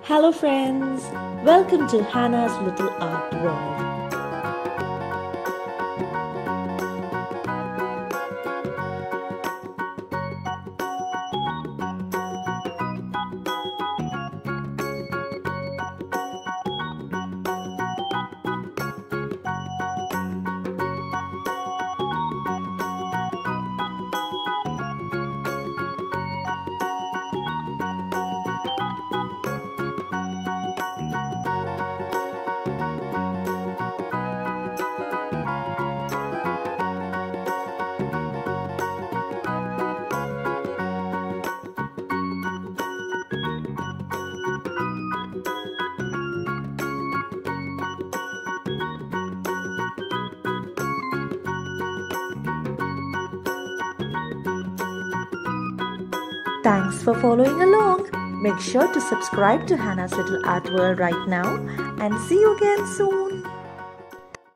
Hello friends, welcome to Hannah's Little Art World. Thanks for following along. Make sure to subscribe to Hannah's Little Art World right now and see you again soon.